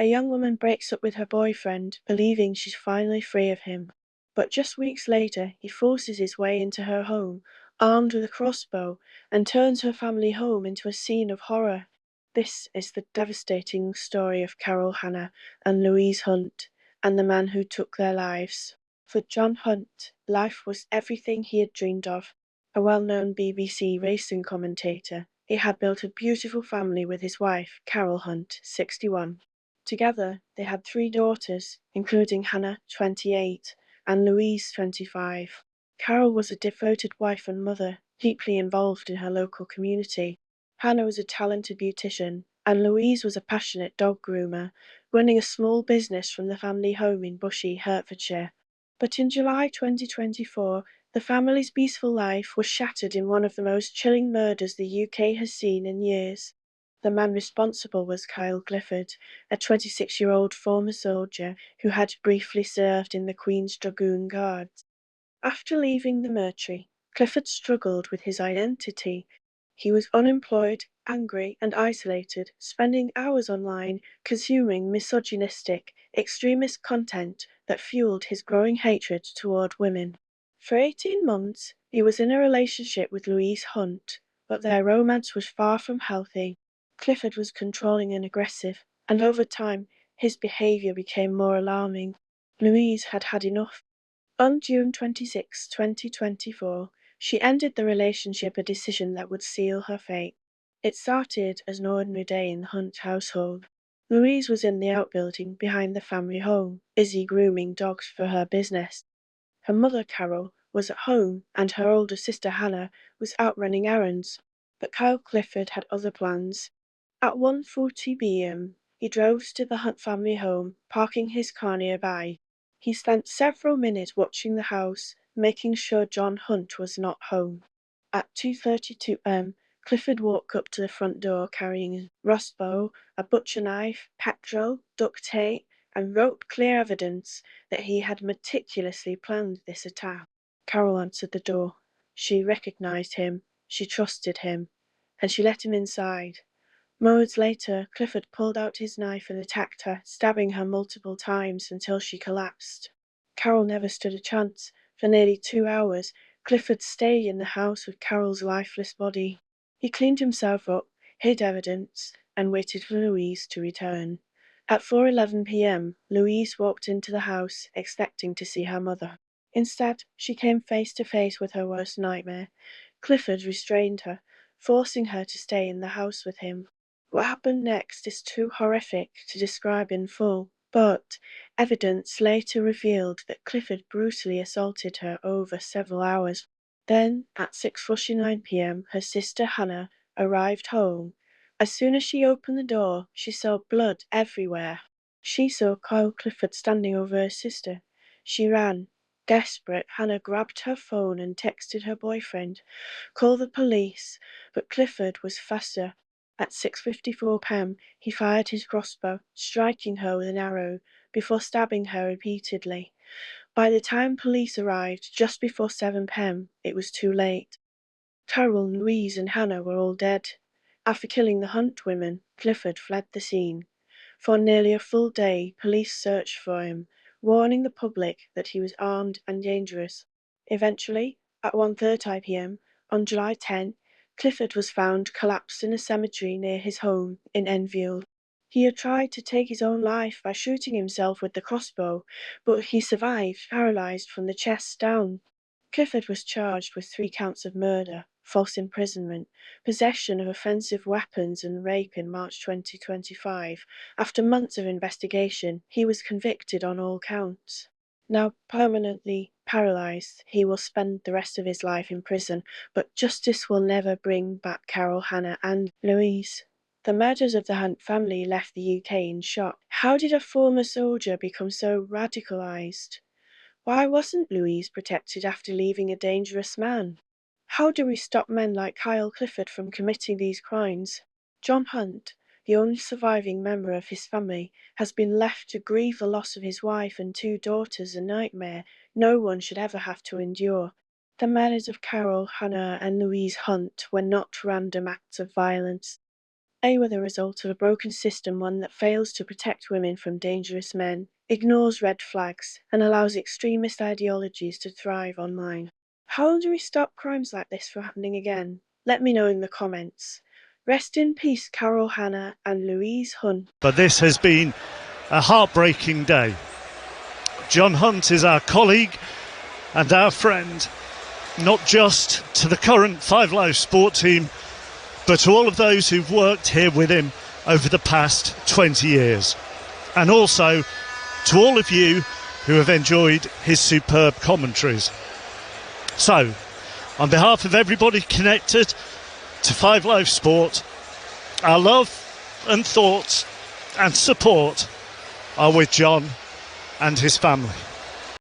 A young woman breaks up with her boyfriend, believing she's finally free of him. But just weeks later, he forces his way into her home, armed with a crossbow, and turns her family home into a scene of horror. This is the devastating story of Carol Hannah and Louise Hunt, and the man who took their lives. For John Hunt, life was everything he had dreamed of. A well-known BBC racing commentator, he had built a beautiful family with his wife, Carol Hunt, 61. Together, they had 3 daughters, including Hannah, 28, and Louise, 25. Carol was a devoted wife and mother, deeply involved in her local community. Hannah was a talented beautician, and Louise was a passionate dog groomer, running a small business from the family home in Bushey, Hertfordshire. But in July 2024, the family's peaceful life was shattered in one of the most chilling murders the UK has seen in years. The man responsible was Kyle Clifford, a 26-year-old former soldier who had briefly served in the Queen's Dragoon Guards. After leaving the military, Clifford struggled with his identity. He was unemployed, angry, and isolated, spending hours online consuming misogynistic, extremist content that fueled his growing hatred toward women. For 18 months, he was in a relationship with Louise Hunt, but their romance was far from healthy. Clifford was controlling and aggressive, and over time, his behavior became more alarming. Louise had had enough. On June 26, 2024, she ended the relationship, a decision that would seal her fate. It started as an ordinary day in the Hunt household. Louise was in the outbuilding behind the family home, busy grooming dogs for her business. Her mother, Carol, was at home, and her older sister, Hannah, was out running errands. But Kyle Clifford had other plans. At 1:40 p.m., he drove to the Hunt family home, parking his car nearby. He spent several minutes watching the house, making sure John Hunt was not home. At 2:32 am, Clifford walked up to the front door carrying a crossbow, a butcher knife, petrol, duct tape, and wrote clear evidence that he had meticulously planned this attack. Carol answered the door. She recognized him, she trusted him, and she let him inside. Moments later, Clifford pulled out his knife and attacked her, stabbing her multiple times until she collapsed. Carol never stood a chance. For nearly 2 hours, Clifford stayed in the house with Carol's lifeless body. He cleaned himself up, hid evidence, and waited for Louise to return. At 4:11 p.m., Louise walked into the house, expecting to see her mother. Instead, she came face to face with her worst nightmare. Clifford restrained her, forcing her to stay in the house with him. What happened next is too horrific to describe in full, but evidence later revealed that Clifford brutally assaulted her over several hours. Then, at 6:49 p.m., her sister Hannah arrived home. As soon as she opened the door, she saw blood everywhere. She saw Kyle Clifford standing over her sister. She ran. Desperate, Hannah grabbed her phone and texted her boyfriend, "Call the police," but Clifford was faster. At 6:54 p.m., he fired his crossbow, striking her with an arrow, before stabbing her repeatedly. By the time police arrived, just before 7 p.m., it was too late. Carol, Louise, and Hannah were all dead. After killing the Hunt women, Clifford fled the scene. For nearly a full day, police searched for him, warning the public that he was armed and dangerous. Eventually, at 1:30 p.m., on July 10, Clifford was found collapsed in a cemetery near his home in Enfield. He had tried to take his own life by shooting himself with the crossbow, but he survived, paralyzed from the chest down. Clifford was charged with 3 counts of murder, false imprisonment, possession of offensive weapons, and rape in March 2025. After months of investigation, he was convicted on all counts. Now permanently paralyzed, he will spend the rest of his life in prison, but justice will never bring back Carol, Hannah, and Louise. The murders of the Hunt family left the UK in shock. How did a former soldier become so radicalized? Why wasn't Louise protected after leaving a dangerous man? How do we stop men like Kyle Clifford from committing these crimes? John Hunt, the only surviving member of his family, has been left to grieve the loss of his wife and 2 daughters, a nightmare no one should ever have to endure. The murders of Carol, Hannah, and Louise Hunt were not random acts of violence. They were the result of a broken system, one that fails to protect women from dangerous men, ignores red flags, and allows extremist ideologies to thrive online. How do we stop crimes like this from happening again? Let me know in the comments. Rest in peace, Carol Hanna and Louise Hunt. But this has been a heartbreaking day. John Hunt is our colleague and our friend, not just to the current Five Live sport team, but to all of those who've worked here with him over the past 20 years. And also to all of you who have enjoyed his superb commentaries. So, on behalf of everybody connected to Five Live Sport, our love and thoughts and support are with John and his family.